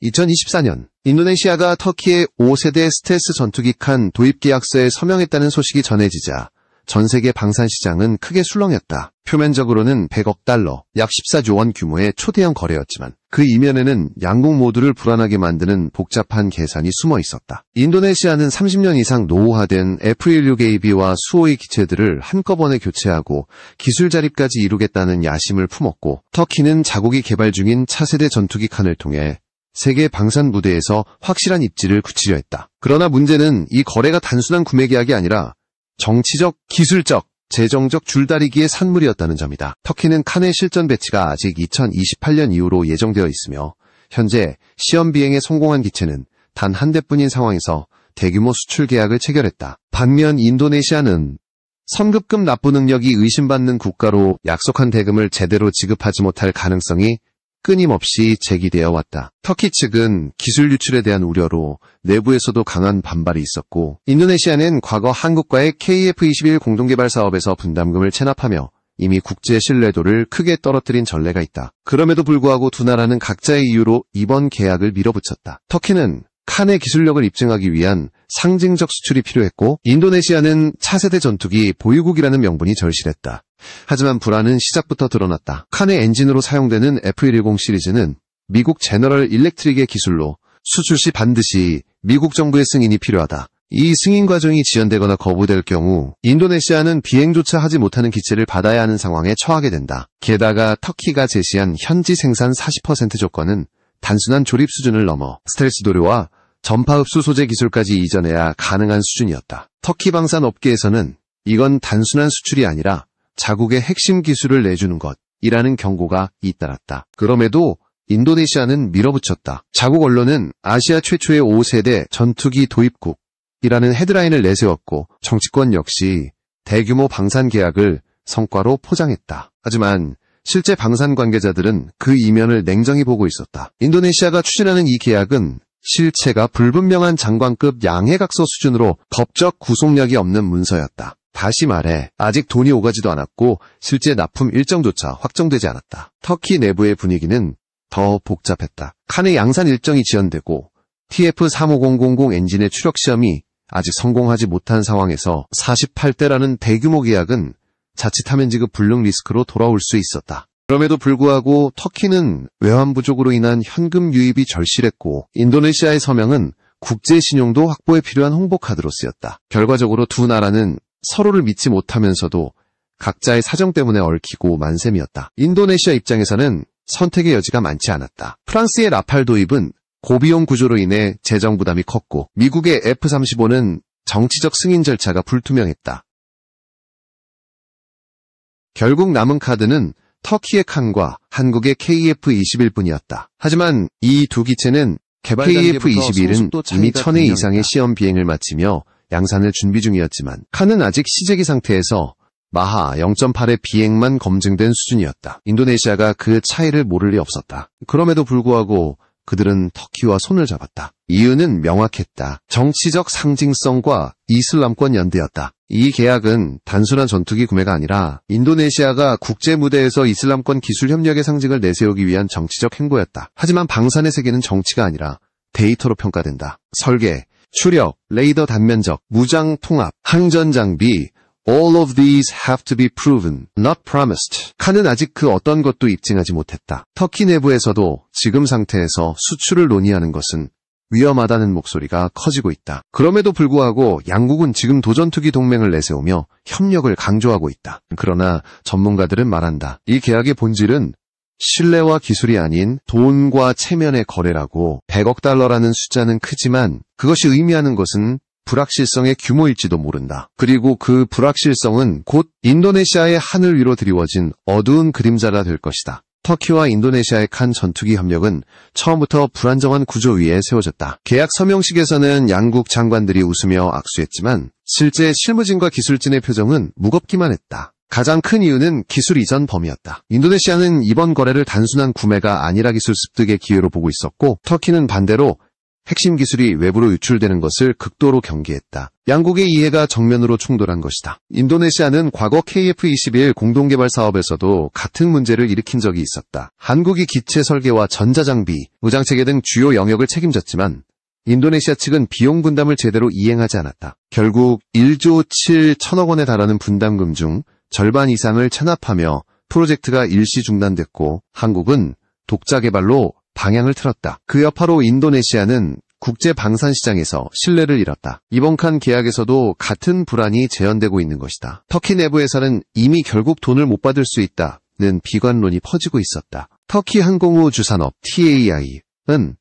2024년 인도네시아가 터키의 5세대 스텔스 전투기 칸 도입 계약서에 서명했다는 소식이 전해지자 전 세계 방산 시장은 크게 술렁였다. 표면적으로는 100억 달러, 약 14조 원 규모의 초대형 거래였지만 그 이면에는 양국 모두를 불안하게 만드는 복잡한 계산이 숨어 있었다. 인도네시아는 30년 이상 노후화된 F-16AB와 수호의 기체들을 한꺼번에 교체하고 기술 자립까지 이루겠다는 야심을 품었고, 터키는 자국이 개발 중인 차세대 전투기 칸을 통해 세계 방산 무대에서 확실한 입지를 굳히려 했다. 그러나 문제는 이 거래가 단순한 구매 계약이 아니라 정치적, 기술적, 재정적 줄다리기의 산물이었다는 점이다. 터키는 칸의 실전 배치가 아직 2028년 이후로 예정되어 있으며 현재 시험 비행에 성공한 기체는 단 한 대뿐인 상황에서 대규모 수출 계약을 체결했다. 반면 인도네시아는 선급급 납부 능력이 의심받는 국가로 약속한 대금을 제대로 지급하지 못할 가능성이 끊임없이 제기되어 왔다. 터키 측은 기술 유출에 대한 우려로 내부에서도 강한 반발이 있었고, 인도네시아는 과거 한국과의 KF-21 공동개발 사업에서 분담금을 체납하며 이미 국제 신뢰도를 크게 떨어뜨린 전례가 있다. 그럼에도 불구하고 두 나라는 각자의 이유로 이번 계약을 밀어붙였다. 터키는 칸의 기술력을 입증하기 위한 상징적 수출이 필요했고, 인도네시아는 차세대 전투기 보유국이라는 명분이 절실했다. 하지만 불안은 시작부터 드러났다. 칸의 엔진으로 사용되는 F-110 시리즈는 미국 제너럴 일렉트릭의 기술로 수출 시 반드시 미국 정부의 승인이 필요하다. 이 승인 과정이 지연되거나 거부될 경우 인도네시아는 비행조차 하지 못하는 기체를 받아야 하는 상황에 처하게 된다. 게다가 터키가 제시한 현지 생산 40% 조건은 단순한 조립 수준을 넘어 스텔스 도료와 전파 흡수 소재 기술까지 이전해야 가능한 수준이었다. 터키 방산 업계에서는 이건 단순한 수출이 아니라 자국의 핵심 기술을 내주는 것이라는 경고가 잇따랐다. 그럼에도 인도네시아는 밀어붙였다. 자국 언론은 아시아 최초의 5세대 전투기 도입국이라는 헤드라인을 내세웠고, 정치권 역시 대규모 방산 계약을 성과로 포장했다. 하지만 실제 방산 관계자들은 그 이면을 냉정히 보고 있었다. 인도네시아가 추진하는 이 계약은 실체가 불분명한 장관급 양해각서 수준으로 법적 구속력이 없는 문서였다. 다시 말해 아직 돈이 오가지도 않았고 실제 납품 일정조차 확정되지 않았다. 터키 내부의 분위기는 더 복잡했다. 칸의 양산 일정이 지연되고 TF-35000 엔진의 추력 시험이 아직 성공하지 못한 상황에서 48대라는 대규모 계약은 자칫하면 지급 불능 리스크로 돌아올 수 있었다. 그럼에도 불구하고 터키는 외환 부족으로 인한 현금 유입이 절실했고, 인도네시아의 서명은 국제 신용도 확보에 필요한 홍보카드로 쓰였다. 결과적으로 두 나라는 서로를 믿지 못하면서도 각자의 사정 때문에 얽히고 만셈이었다. 인도네시아 입장에서는 선택의 여지가 많지 않았다. 프랑스의 라팔 도입은 고비용 구조로 인해 재정 부담이 컸고, 미국의 F-35는 정치적 승인 절차가 불투명했다. 결국 남은 카드는 터키의 칸과 한국의 KF-21뿐이었다. 하지만 이 두 기체는 KF-21은 이미 1000회 이상의 시험 비행을 마치며 양산을 준비 중이었지만 칸은 아직 시제기 상태에서 마하 0.8의 비행만 검증된 수준이었다. 인도네시아가 그 차이를 모를 리 없었다. 그럼에도 불구하고 그들은 터키와 손을 잡았다. 이유는 명확했다. 정치적 상징성과 이슬람권 연대였다. 이 계약은 단순한 전투기 구매가 아니라 인도네시아가 국제 무대에서 이슬람권 기술 협력의 상징을 내세우기 위한 정치적 행보였다. 하지만 방산의 세계는 정치가 아니라 데이터로 평가된다. 설계, 추력, 레이더 단면적, 무장 통합, 항전 장비, all of these have to be proven, not promised. 칸은 아직 그 어떤 것도 입증하지 못했다. 터키 내부에서도 지금 상태에서 수출을 논의하는 것은 위험하다는 목소리가 커지고 있다. 그럼에도 불구하고 양국은 지금 도전투기 동맹을 내세우며 협력을 강조하고 있다. 그러나 전문가들은 말한다. 이 계약의 본질은 신뢰와 기술이 아닌 돈과 체면의 거래라고. 100억 달러라는 숫자는 크지만 그것이 의미하는 것은 불확실성의 규모일지도 모른다. 그리고 그 불확실성은 곧 인도네시아의 하늘 위로 드리워진 어두운 그림자가 될 것이다. 터키와 인도네시아의 칸 전투기 협력은 처음부터 불안정한 구조 위에 세워졌다. 계약 서명식에서는 양국 장관들이 웃으며 악수했지만 실제 실무진과 기술진의 표정은 무겁기만 했다. 가장 큰 이유는 기술 이전 범위였다. 인도네시아는 이번 거래를 단순한 구매가 아니라 기술 습득의 기회로 보고 있었고, 터키는 반대로 핵심 기술이 외부로 유출되는 것을 극도로 경계했다. 양국의 이해가 정면으로 충돌한 것이다. 인도네시아는 과거 KF-21 공동개발 사업에서도 같은 문제를 일으킨 적이 있었다. 한국이 기체 설계와 전자장비, 무장체계 등 주요 영역을 책임졌지만 인도네시아 측은 비용 분담을 제대로 이행하지 않았다. 결국 1조 7천억 원에 달하는 분담금 중 절반 이상을 체납하며 프로젝트가 일시 중단됐고 한국은 독자 개발로 방향을 틀었다. 그 여파로 인도네시아는 국제 방산 시장에서 신뢰를 잃었다. 이번 칸 계약에서도 같은 불안이 재현되고 있는 것이다. 터키 내부에서는 이미 결국 돈을 못 받을 수 있다는 비관론이 퍼지고 있었다. 터키 항공우주산업 TAI은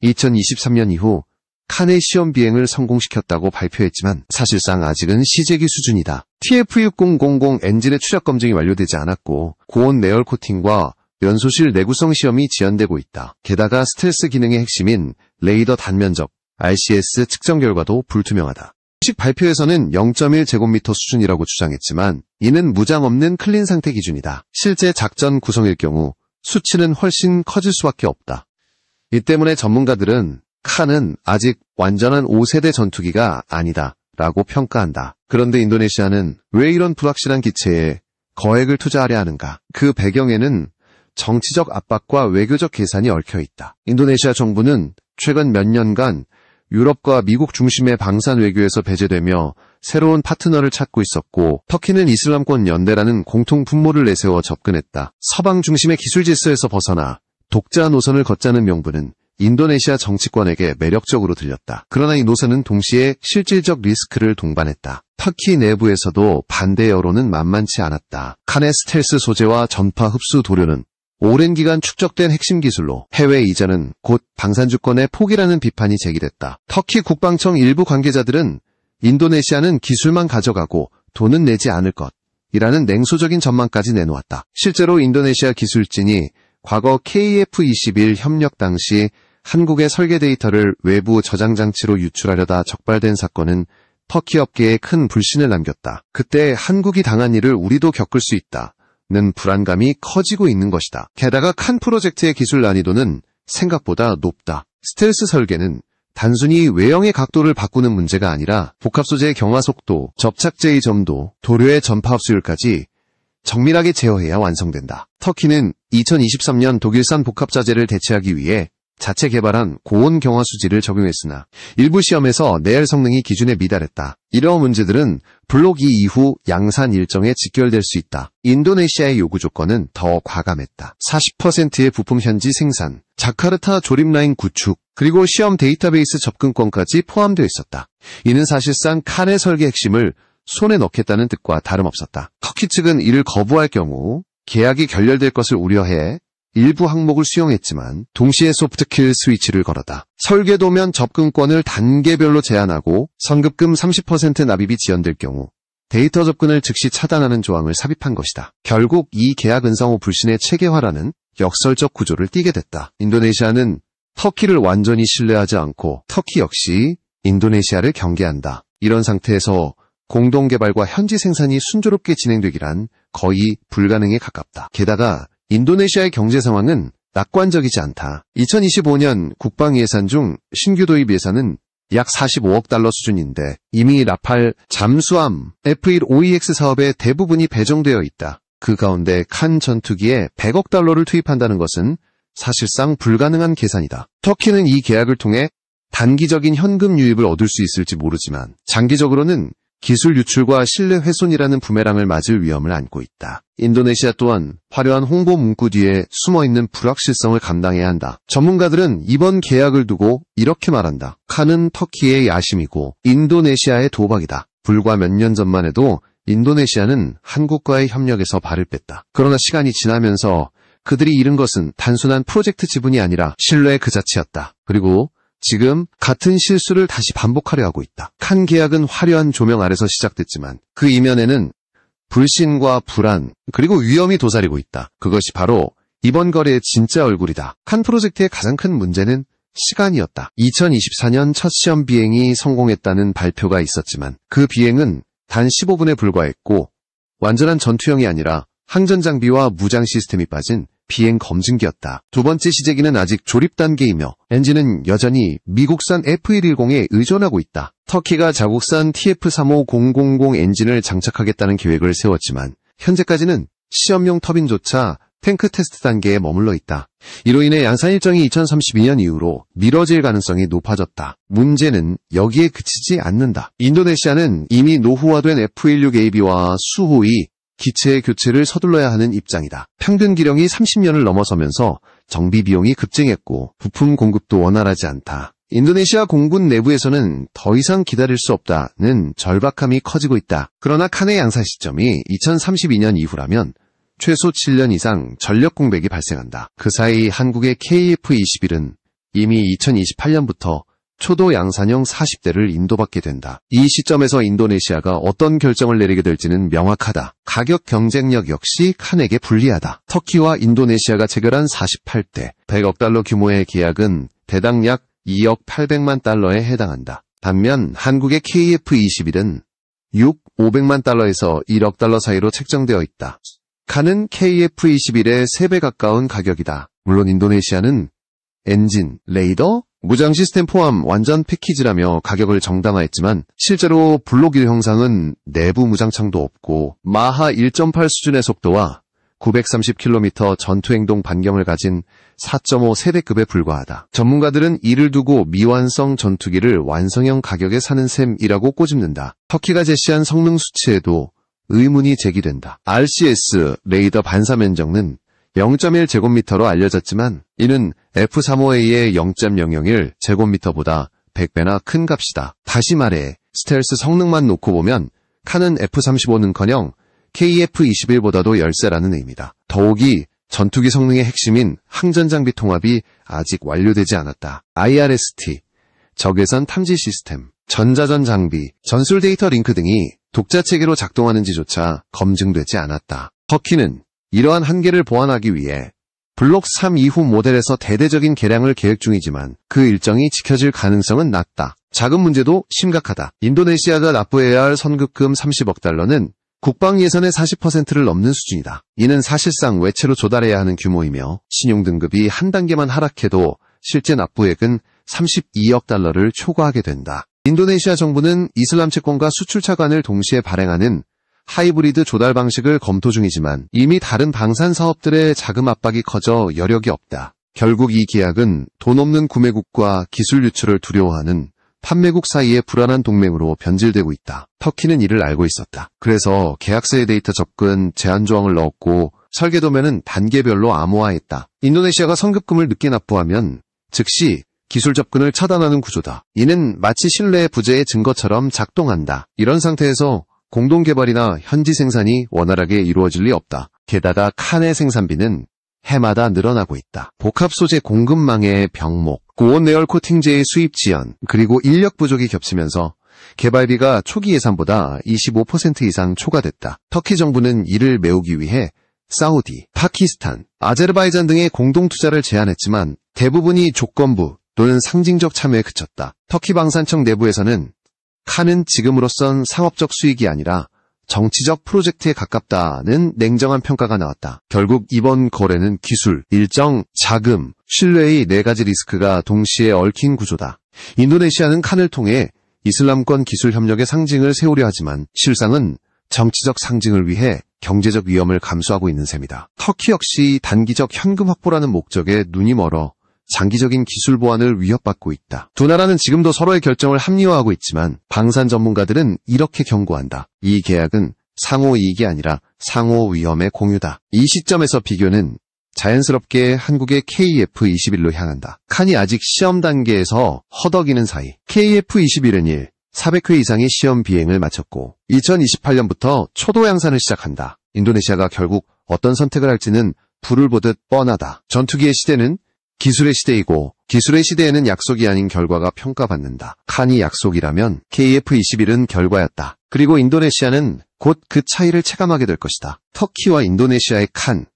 2023년 이후 칸의 시험 비행을 성공시켰다고 발표했지만 사실상 아직은 시제기 수준이다. TF6000 엔진의 추력 검증이 완료되지 않았고 고온 내열 코팅과 연소실 내구성 시험이 지연되고 있다. 게다가 스텔스 기능의 핵심인 레이더 단면적 RCS 측정 결과도 불투명하다. 공식 발표에서는 0.1제곱미터 수준이라고 주장했지만 이는 무장 없는 클린 상태 기준이다. 실제 작전 구성일 경우 수치는 훨씬 커질 수밖에 없다. 이 때문에 전문가들은 칸은 아직 완전한 5세대 전투기가 아니다 라고 평가한다. 그런데 인도네시아는 왜 이런 불확실한 기체에 거액을 투자하려 하는가? 그 배경에는 정치적 압박과 외교적 계산이 얽혀 있다. 인도네시아 정부는 최근 몇 년간 유럽과 미국 중심의 방산 외교에서 배제되며 새로운 파트너를 찾고 있었고 터키는 이슬람권 연대라는 공통 분모를 내세워 접근했다. 서방 중심의 기술 질서에서 벗어나 독자 노선을 걷자는 명분은 인도네시아 정치권에게 매력적으로 들렸다. 그러나 이 노선은 동시에 실질적 리스크를 동반했다. 터키 내부에서도 반대 여론은 만만치 않았다. 칸의 스텔스 소재와 전파 흡수 도료는 오랜 기간 축적된 핵심 기술로 해외 이전은 곧 방산주권의 포기라는 비판이 제기됐다. 터키 국방청 일부 관계자들은 인도네시아는 기술만 가져가고 돈은 내지 않을 것이라는 냉소적인 전망까지 내놓았다. 실제로 인도네시아 기술진이 과거 KF-21 협력 당시 한국의 설계 데이터를 외부 저장 장치로 유출하려다 적발된 사건은 터키 업계에 큰 불신을 남겼다. 그때 한국이 당한 일을 우리도 겪을 수 있다. 는 불안감이 커지고 있는 것이다. 게다가 칸 프로젝트의 기술 난이도는 생각보다 높다. 스텔스 설계는 단순히 외형의 각도를 바꾸는 문제가 아니라 복합 소재의 경화 속도, 접착제의 점도, 도료의 전파 흡수율까지 정밀하게 제어해야 완성된다. 터키는 2023년 독일산 복합자재를 대체하기 위해 자체 개발한 고온 경화 수지를 적용했으나 일부 시험에서 내열 성능이 기준에 미달했다. 이러한 문제들은 블록 2 이후 양산 일정에 직결될 수 있다. 인도네시아의 요구 조건은 더 과감했다. 40%의 부품 현지 생산, 자카르타 조립 라인 구축, 그리고 시험 데이터베이스 접근권까지 포함되어 있었다. 이는 사실상 칸의 설계 핵심을 손에 넣겠다는 뜻과 다름없었다. 터키 측은 이를 거부할 경우 계약이 결렬될 것을 우려해 일부 항목을 수용했지만 동시에 소프트킬 스위치를 걸었다. 설계도면 접근권을 단계별로 제한하고 선급금 30% 납입이 지연될 경우 데이터 접근을 즉시 차단하는 조항을 삽입한 것이다. 결국 이 계약 은상 후 불신의 체계화라는 역설적 구조를 띠게 됐다. 인도네시아는 터키를 완전히 신뢰하지 않고 터키 역시 인도네시아를 경계한다. 이런 상태에서 공동개발과 현지 생산이 순조롭게 진행되기란 거의 불가능에 가깝다. 게다가 인도네시아의 경제 상황은 낙관적이지 않다. 2025년 국방 예산 중 신규 도입 예산은 약 45억 달러 수준인데 이미 라팔 잠수함 F1 OEX 사업의 대부분이 배정되어 있다. 그 가운데 칸 전투기에 100억 달러를 투입한다는 것은 사실상 불가능한 계산이다. 터키는 이 계약을 통해 단기적인 현금 유입을 얻을 수 있을지 모르지만 장기적으로는 기술 유출과 신뢰 훼손이라는 부메랑을 맞을 위험을 안고 있다. 인도네시아 또한 화려한 홍보 문구 뒤에 숨어있는 불확실성을 감당해야 한다. 전문가들은 이번 계약을 두고 이렇게 말한다. 칸은 터키의 야심이고 인도네시아의 도박이다. 불과 몇 년 전만 해도 인도네시아는 한국과의 협력에서 발을 뺐다. 그러나 시간이 지나면서 그들이 잃은 것은 단순한 프로젝트 지분이 아니라 신뢰 그 자체였다. 그리고 지금 같은 실수를 다시 반복하려 하고 있다. 칸 계약은 화려한 조명 아래서 시작됐지만 그 이면에는 불신과 불안 그리고 위험이 도사리고 있다. 그것이 바로 이번 거래의 진짜 얼굴이다. 칸 프로젝트의 가장 큰 문제는 시간이었다. 2024년 첫 시험 비행이 성공했다는 발표가 있었지만 그 비행은 단 15분에 불과했고 완전한 전투형이 아니라 항전 장비와 무장 시스템이 빠진 비행 검증기였다. 두 번째 시제기는 아직 조립 단계이며 엔진은 여전히 미국산 F110에 의존하고 있다. 터키가 자국산 TF35000 엔진을 장착하겠다는 계획을 세웠지만 현재까지는 시험용 터빈조차 탱크 테스트 단계에 머물러 있다. 이로 인해 양산 일정이 2032년 이후로 미뤄질 가능성이 높아졌다. 문제는 여기에 그치지 않는다. 인도네시아는 이미 노후화된 F16AB와 수호의 기체의 교체를 서둘러야 하는 입장이다. 평균 기령이 30년을 넘어서면서 정비 비용이 급증했고 부품 공급도 원활하지 않다. 인도네시아 공군 내부에서는 더 이상 기다릴 수 없다는 절박함이 커지고 있다. 그러나 칸의 양산 시점이 2032년 이후라면 최소 7년 이상 전력 공백이 발생한다. 그 사이 한국의 KF-21은 이미 2028년부터 초도 양산형 40대를 인도받게 된다. 이 시점에서 인도네시아가 어떤 결정을 내리게 될지는 명확하다. 가격 경쟁력 역시 칸에게 불리하다. 터키와 인도네시아가 체결한 48대 100억 달러 규모의 계약은 대당 약 2억 800만 달러에 해당한다. 반면 한국의 KF-21은 6, 500만 달러에서 1억 달러 사이로 책정되어 있다. 칸은 KF-21의 3배 가까운 가격이다. 물론 인도네시아는 엔진, 레이더, 무장 시스템 포함 완전 패키지라며 가격을 정당화했지만 실제로 블록 1 형상은 내부 무장창도 없고 마하 1.8 수준의 속도와 930km 전투행동 반경을 가진 4.5 세대급에 불과하다. 전문가들은 이를 두고 미완성 전투기를 완성형 가격에 사는 셈이라고 꼬집는다. 터키가 제시한 성능 수치에도 의문이 제기된다. RCS 레이더 반사 면적은 0.1제곱미터로 알려졌지만 이는 F-35A의 0.001제곱미터보다 100배나 큰 값이다. 다시 말해 스텔스 성능만 놓고 보면 칸은 F-35는커녕 KF-21보다도 열세라는 의미다. 더욱이 전투기 성능의 핵심인 항전장비 통합이 아직 완료되지 않았다. IRST, 적외선 탐지 시스템, 전자전 장비, 전술 데이터 링크 등이 독자체계로 작동하는지조차 검증되지 않았다. 터키는 이러한 한계를 보완하기 위해 블록 3 이후 모델에서 대대적인 개량을 계획 중이지만 그 일정이 지켜질 가능성은 낮다. 자금 문제도 심각하다. 인도네시아가 납부해야 할 선급금 30억 달러는 국방 예산의 40%를 넘는 수준이다. 이는 사실상 외채로 조달해야 하는 규모이며 신용등급이 한 단계만 하락해도 실제 납부액은 32억 달러를 초과하게 된다. 인도네시아 정부는 이슬람 채권과 수출 차관을 동시에 발행하는 하이브리드 조달 방식을 검토 중이지만 이미 다른 방산 사업들의 자금 압박이 커져 여력이 없다. 결국 이 계약은 돈 없는 구매국과 기술 유출을 두려워하는 판매국 사이의 불안한 동맹으로 변질되고 있다. 터키는 이를 알고 있었다. 그래서 계약서의 데이터 접근 제한 조항을 넣었고 설계도면은 단계별로 암호화했다. 인도네시아가 선급금을 늦게 납부하면 즉시 기술 접근을 차단하는 구조다. 이는 마치 신뢰 부재의 증거처럼 작동한다. 이런 상태에서 공동개발이나 현지 생산이 원활하게 이루어질 리 없다. 게다가 칸의 생산비는 해마다 늘어나고 있다. 복합 소재 공급망의 병목, 고온 내열 코팅제의 수입 지연, 그리고 인력 부족이 겹치면서 개발비가 초기 예산보다 25% 이상 초과됐다. 터키 정부는 이를 메우기 위해 사우디, 파키스탄, 아제르바이잔 등의 공동 투자를 제안했지만 대부분이 조건부 또는 상징적 참여에 그쳤다. 터키 방산청 내부에서는 칸은 지금으로선 상업적 수익이 아니라 정치적 프로젝트에 가깝다는 냉정한 평가가 나왔다. 결국 이번 거래는 기술, 일정, 자금, 신뢰의 4가지 리스크가 동시에 얽힌 구조다. 인도네시아는 칸을 통해 이슬람권 기술 협력의 상징을 세우려 하지만 실상은 정치적 상징을 위해 경제적 위험을 감수하고 있는 셈이다. 터키 역시 단기적 현금 확보라는 목적에 눈이 멀어 장기적인 기술 보완을 위협받고 있다. 두 나라는 지금도 서로의 결정을 합리화하고 있지만 방산 전문가들은 이렇게 경고한다. 이 계약은 상호 이익이 아니라 상호 위험의 공유다. 이 시점에서 비교는 자연스럽게 한국의 KF-21로 향한다. 칸이 아직 시험 단계에서 허덕이는 사이 KF-21은 400회 이상의 시험 비행을 마쳤고 2028년부터 초도 양산을 시작한다. 인도네시아가 결국 어떤 선택을 할지는 불을 보듯 뻔하다. 전투기의 시대는 기술의 시대이고 기술의 시대에는 약속이 아닌 결과가 평가받는다. 칸이 약속이라면 KF-21은 결과였다. 그리고 인도네시아는 곧 그 차이를 체감하게 될 것이다. 터키와 인도네시아의 칸,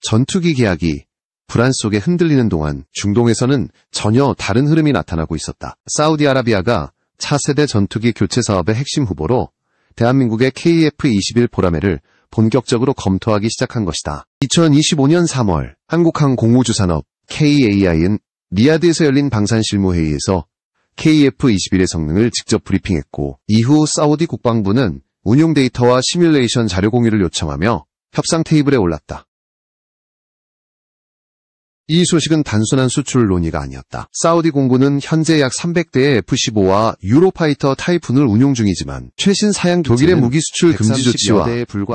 전투기 계약이 불안 속에 흔들리는 동안 중동에서는 전혀 다른 흐름이 나타나고 있었다. 사우디아라비아가 차세대 전투기 교체 사업의 핵심 후보로 대한민국의 KF-21 보라매를 본격적으로 검토하기 시작한 것이다. 2025년 3월 한국항공우주산업 KAI는 리야드에서 열린 방산실무회의에서 KF-21의 성능을 직접 브리핑했고, 이후 사우디 국방부는 운용 데이터와 시뮬레이션 자료 공유를 요청하며 협상 테이블에 올랐다. 이 소식은 단순한 수출 논의가 아니었다. 사우디 공군은 현재 약 300대의 F-15와 유로파이터 타이푼을 운용 중이지만 최신 사양 독일의 무기 수출 금지 조치와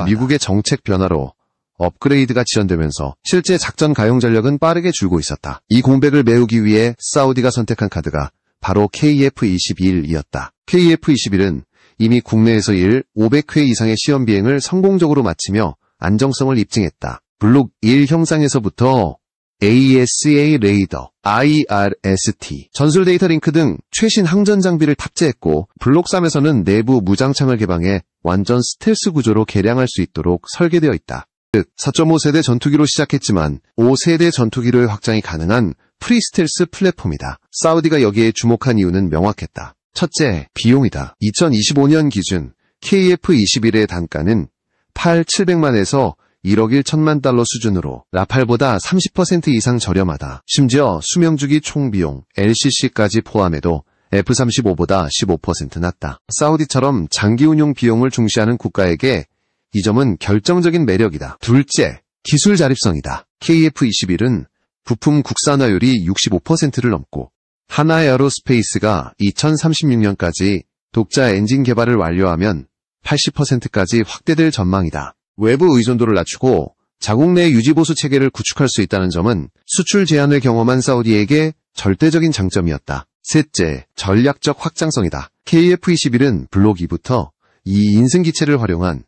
미국의 정책 변화로 업그레이드가 지연되면서 실제 작전 가용 전력은 빠르게 줄고 있었다. 이 공백을 메우기 위해 사우디가 선택한 카드가 바로 KF-21이었다. KF-21은 이미 국내에서 500회 이상의 시험 비행을 성공적으로 마치며 안정성을 입증했다. 블록 1 형상에서부터 ASA 레이더, IRST, 전술 데이터 링크 등 최신 항전 장비를 탑재했고, 블록 3에서는 내부 무장창을 개방해 완전 스텔스 구조로 개량할 수 있도록 설계되어 있다. 즉, 4.5세대 전투기로 시작했지만 5세대 전투기로의 확장이 가능한 프리스텔스 플랫폼이다. 사우디가 여기에 주목한 이유는 명확했다. 첫째, 비용이다. 2025년 기준 KF-21의 단가는 8,700만에서 1억 1천만 달러 수준으로 라팔보다 30% 이상 저렴하다. 심지어 수명주기 총비용 LCC까지 포함해도 F-35보다 15% 낮다. 사우디처럼 장기 운용 비용을 중시하는 국가에게 이 점은 결정적인 매력이다. 둘째, 기술 자립성이다. KF-21은 부품 국산화율이 65%를 넘고 하나에어로스페이스가 2036년까지 독자 엔진 개발을 완료하면 80%까지 확대될 전망이다. 외부 의존도를 낮추고 자국 내 유지보수 체계를 구축할 수 있다는 점은 수출 제한을 경험한 사우디에게 절대적인 장점이었다. 셋째, 전략적 확장성이다. KF-21은 블록 2부터 이 인승기체를 활용한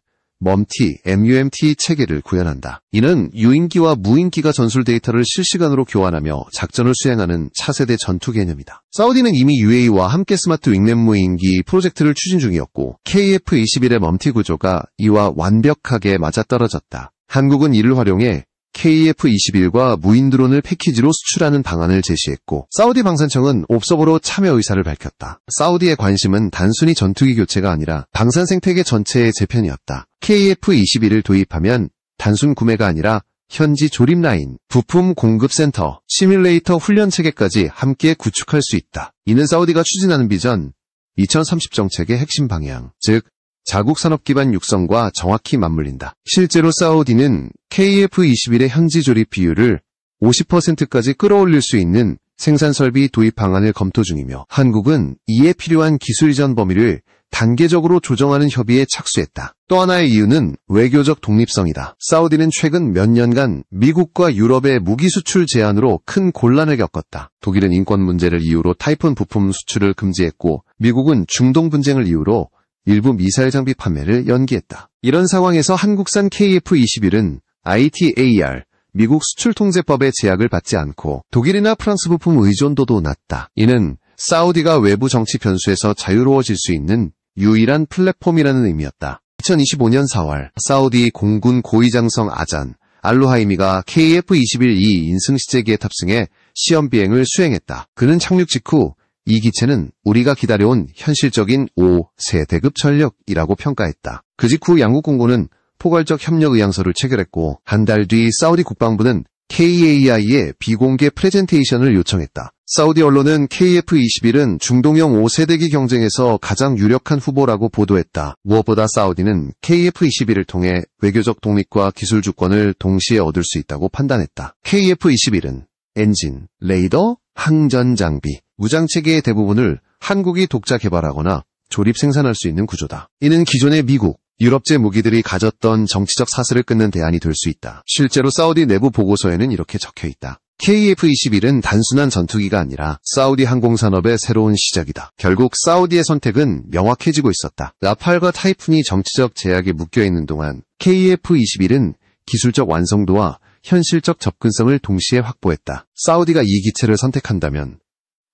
MUMT 체계를 구현한다. 이는 유인기와 무인기가 전술 데이터를 실시간으로 교환하며 작전을 수행하는 차세대 전투 개념이다. 사우디는 이미 UAE와 함께 스마트 윙랩 무인기 프로젝트를 추진 중이었고, KF-21의 멈티 구조가 이와 완벽하게 맞아떨어졌다. 한국은 이를 활용해 KF-21과 무인 드론을 패키지로 수출하는 방안을 제시했고, 사우디 방산청은 옵서버로 참여 의사를 밝혔다. 사우디의 관심은 단순히 전투기 교체가 아니라 방산 생태계 전체의 재편이었다. KF-21을 도입하면 단순 구매가 아니라 현지 조립 라인, 부품 공급 센터, 시뮬레이터 훈련 체계까지 함께 구축할 수 있다. 이는 사우디가 추진하는 비전 2030 정책의 핵심 방향, 즉 자국 산업 기반 육성과 정확히 맞물린다. 실제로 사우디는 KF-21의 현지 조립 비율을 50%까지 끌어올릴 수 있는 생산 설비 도입 방안을 검토 중이며, 한국은 이에 필요한 기술 이전 범위를 단계적으로 조정하는 협의에 착수했다. 또 하나의 이유는 외교적 독립성이다. 사우디는 최근 몇 년간 미국과 유럽의 무기 수출 제한으로 큰 곤란을 겪었다. 독일은 인권 문제를 이유로 타이푼 부품 수출을 금지했고, 미국은 중동 분쟁을 이유로 일부 미사일 장비 판매를 연기했다. 이런 상황에서 한국산 KF-21은 ITAR, 미국 수출통제법의 제약을 받지 않고 독일이나 프랑스 부품 의존도도 낮다. 이는 사우디가 외부 정치 변수에서 자유로워질 수 있는 유일한 플랫폼이라는 의미였다. 2025년 4월 사우디 공군 고위장성 아잔 알루하이미가 KF-21E 인승시제기에 탑승해 시험 비행을 수행했다. 그는 착륙 직후 이 기체는 우리가 기다려온 현실적인 5세대급 전력이라고 평가했다. 그 직후 양국 공군은 포괄적 협력 의향서를 체결했고, 한 달 뒤 사우디 국방부는 KAI의 비공개 프레젠테이션을 요청했다. 사우디 언론은 KF-21은 중동형 5세대기 경쟁에서 가장 유력한 후보라고 보도했다. 무엇보다 사우디는 KF-21을 통해 외교적 독립과 기술 주권을 동시에 얻을 수 있다고 판단했다. KF-21은 엔진, 레이더, 항전 장비, 무장체계의 대부분을 한국이 독자 개발하거나 조립 생산할 수 있는 구조다. 이는 기존의 미국, 유럽제 무기들이 가졌던 정치적 사슬을 끊는 대안이 될 수 있다. 실제로 사우디 내부 보고서에는 이렇게 적혀있다. KF-21은 단순한 전투기가 아니라 사우디 항공산업의 새로운 시작이다. 결국 사우디의 선택은 명확해지고 있었다. 라팔과 타이푼이 정치적 제약에 묶여있는 동안 KF-21은 기술적 완성도와 현실적 접근성을 동시에 확보했다. 사우디가 이 기체를 선택한다면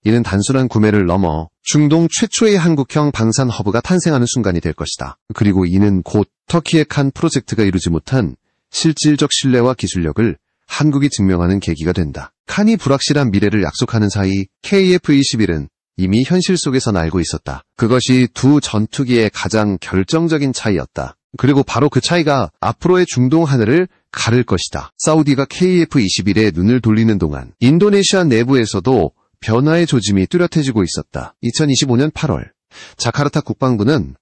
이는 단순한 구매를 넘어 중동 최초의 한국형 방산 허브가 탄생하는 순간이 될 것이다. 그리고 이는 곧 터키의 칸 프로젝트가 이루지 못한 실질적 신뢰와 기술력을 한국이 증명하는 계기가 된다. 칸이 불확실한 미래를 약속하는 사이 KF-21은 이미 현실 속에서 날고 있었다. 그것이 두 전투기의 가장 결정적인 차이였다. 그리고 바로 그 차이가 앞으로의 중동 하늘을 가를 것이다. 사우디가 KF-21에 눈을 돌리는 동안 인도네시아 내부에서도 변화의 조짐이 뚜렷해지고 있었다. 2025년 8월 자카르타 국방부는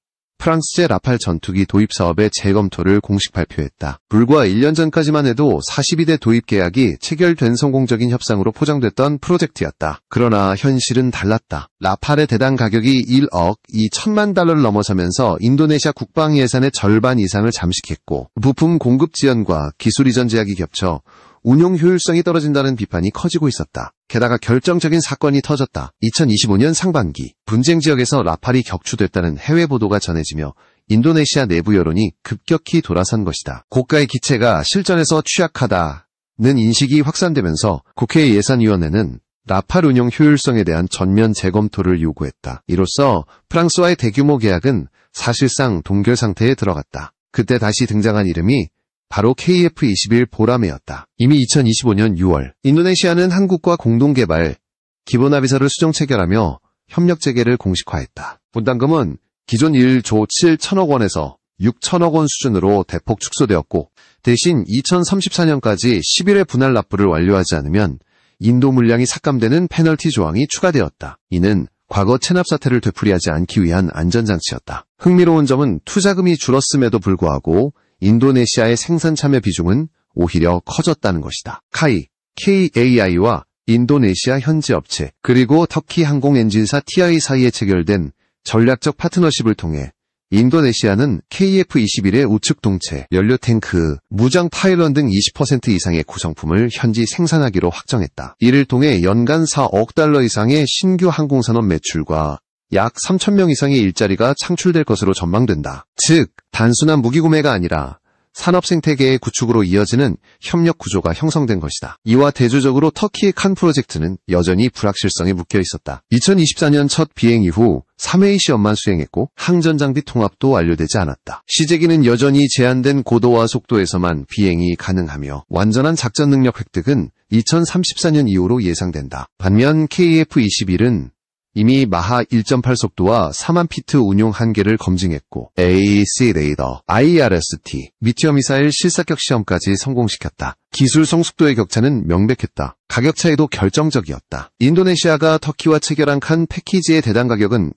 프랑스제 라팔 전투기 도입 사업의 재검토를 공식 발표했다. 불과 1년 전까지만 해도 42대 도입 계약이 체결된 성공적인 협상으로 포장됐던 프로젝트였다. 그러나 현실은 달랐다. 라팔의 대당 가격이 1억 2천만 달러를 넘어서면서 인도네시아 국방 예산의 절반 이상을 잠식했고 부품 공급 지연과 기술 이전 제약이 겹쳐 운용 효율성이 떨어진다는 비판이 커지고 있었다. 게다가 결정적인 사건이 터졌다. 2025년 상반기 분쟁 지역에서 라팔이 격추됐다는 해외 보도가 전해지며 인도네시아 내부 여론이 급격히 돌아선 것이다. 고가의 기체가 실전에서 취약하다는 인식이 확산되면서 국회 예산위원회는 라팔 운용 효율성에 대한 전면 재검토를 요구했다. 이로써 프랑스와의 대규모 계약은 사실상 동결 상태에 들어갔다. 그때 다시 등장한 이름이 바로 KF-21 보라매였다. 이미 2025년 6월 인도네시아는 한국과 공동개발 기본합의서를 수정 체결하며 협력 재개를 공식화했다. 분담금은 기존 1조 7천억 원에서 6천억 원 수준으로 대폭 축소되었고 대신 2034년까지 11회 분할 납부를 완료하지 않으면 인도 물량이 삭감되는 페널티 조항이 추가되었다. 이는 과거 체납 사태를 되풀이하지 않기 위한 안전장치였다. 흥미로운 점은 투자금이 줄었음에도 불구하고 인도네시아의 생산 참여 비중은 오히려 커졌다는 것이다. KAI와 인도네시아 현지 업체 그리고 터키 항공 엔진사 TI 사이에 체결된 전략적 파트너십을 통해 인도네시아는 KF-21의 우측 동체, 연료 탱크, 무장 파일런 등 20% 이상의 구성품을 현지 생산하기로 확정했다. 이를 통해 연간 4억 달러 이상의 신규 항공산업 매출과 약 3,000명 이상의 일자리가 창출될 것으로 전망된다. 즉, 단순한 무기 구매가 아니라 산업 생태계의 구축으로 이어지는 협력 구조가 형성된 것이다. 이와 대조적으로 터키의 칸 프로젝트는 여전히 불확실성에 묶여 있었다. 2024년 첫 비행 이후 3회의 시험만 수행했고 항전 장비 통합도 완료되지 않았다. 시제기는 여전히 제한된 고도와 속도에서만 비행이 가능하며 완전한 작전 능력 획득은 2034년 이후로 예상된다. 반면 KF-21은 이미 마하 1.8 속도와 4만 피트 운용 한계를 검증했고 AEC 레이더, IRST, 미티어 미사일 실사격 시험까지 성공시켰다. 기술 성숙도의 격차는 명백했다. 가격 차이도 결정적이었다. 인도네시아가 터키와 체결한 칸 패키지의 대당 가격은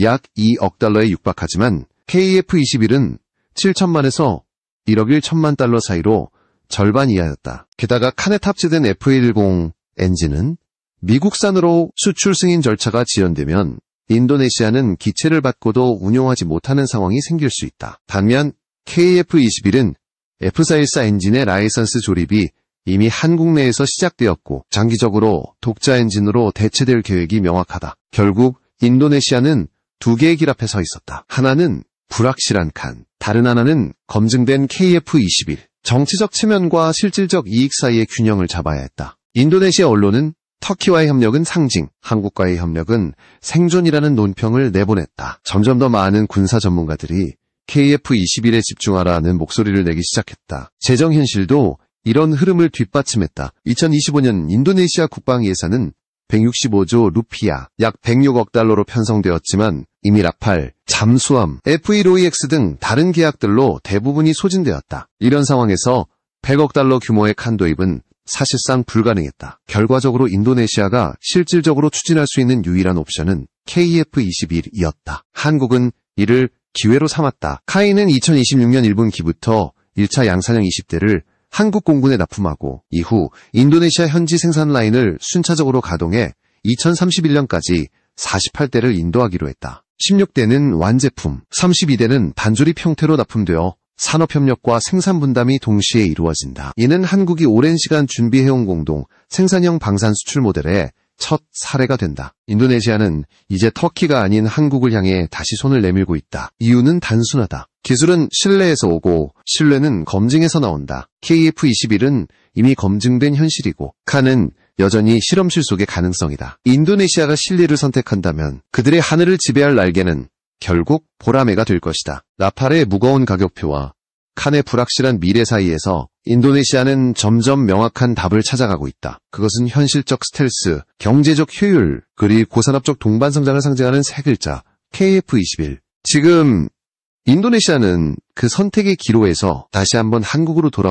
약 2억 달러에 육박하지만 KF-21은 7천만에서 1억 1천만 달러 사이로 절반 이하였다. 게다가 칸에 탑재된 F-10 엔진은 미국산으로 수출 승인 절차가 지연되면 인도네시아는 기체를 받고도 운용하지 못하는 상황이 생길 수 있다. 반면 KF-21은 F414 엔진의 라이선스 조립이 이미 한국 내에서 시작되었고 장기적으로 독자 엔진으로 대체될 계획이 명확하다. 결국 인도네시아는 두 개의 길 앞에 서 있었다. 하나는 불확실한 칸, 다른 하나는 검증된 KF-21. 정치적 측면과 실질적 이익 사이의 균형을 잡아야 했다. 인도네시아 언론은 터키와의 협력은 상징, 한국과의 협력은 생존이라는 논평을 내보냈다. 점점 더 많은 군사 전문가들이 KF-21에 집중하라는 목소리를 내기 시작했다. 재정 현실도 이런 흐름을 뒷받침했다. 2025년 인도네시아 국방 예산은 165조 루피아, 약 106억 달러로 편성되었지만 이미 라팔, 잠수함, F-15EX 등 다른 계약들로 대부분이 소진되었다. 이런 상황에서 100억 달러 규모의 칸 도입은 사실상 불가능했다. 결과적으로 인도네시아가 실질적으로 추진할 수 있는 유일한 옵션은 KF-21이었다. 한국은 이를 기회로 삼았다. 카이는 2026년 1분기부터 1차 양산형 20대를 한국 공군에 납품하고 이후 인도네시아 현지 생산 라인을 순차적으로 가동해 2031년까지 48대를 인도하기로 했다. 16대는 완제품, 32대는 단조립 형태로 납품되어 산업협력과 생산 분담이 동시에 이루어진다. 이는 한국이 오랜 시간 준비해온 공동 생산형 방산 수출 모델의 첫 사례가 된다. 인도네시아는 이제 터키가 아닌 한국을 향해 다시 손을 내밀고 있다. 이유는 단순하다. 기술은 신뢰에서 오고 신뢰는 검증에서 나온다. KF-21은 이미 검증된 현실이고 칸은 여전히 실험실 속의 가능성이다. 인도네시아가 신뢰를 선택한다면 그들의 하늘을 지배할 날개는 결국 보라매가 될 것이다. 라팔의 무거운 가격표와 칸의 불확실한 미래 사이에서 인도네시아는 점점 명확한 답을 찾아가고 있다. 그것은 현실적 스텔스, 경제적 효율, 그리고 고산업적 동반 성장을 상징하는 세 글자 KF-21. 지금 인도네시아는 그 선택의 기로에서 다시 한번 한국으로 돌아오고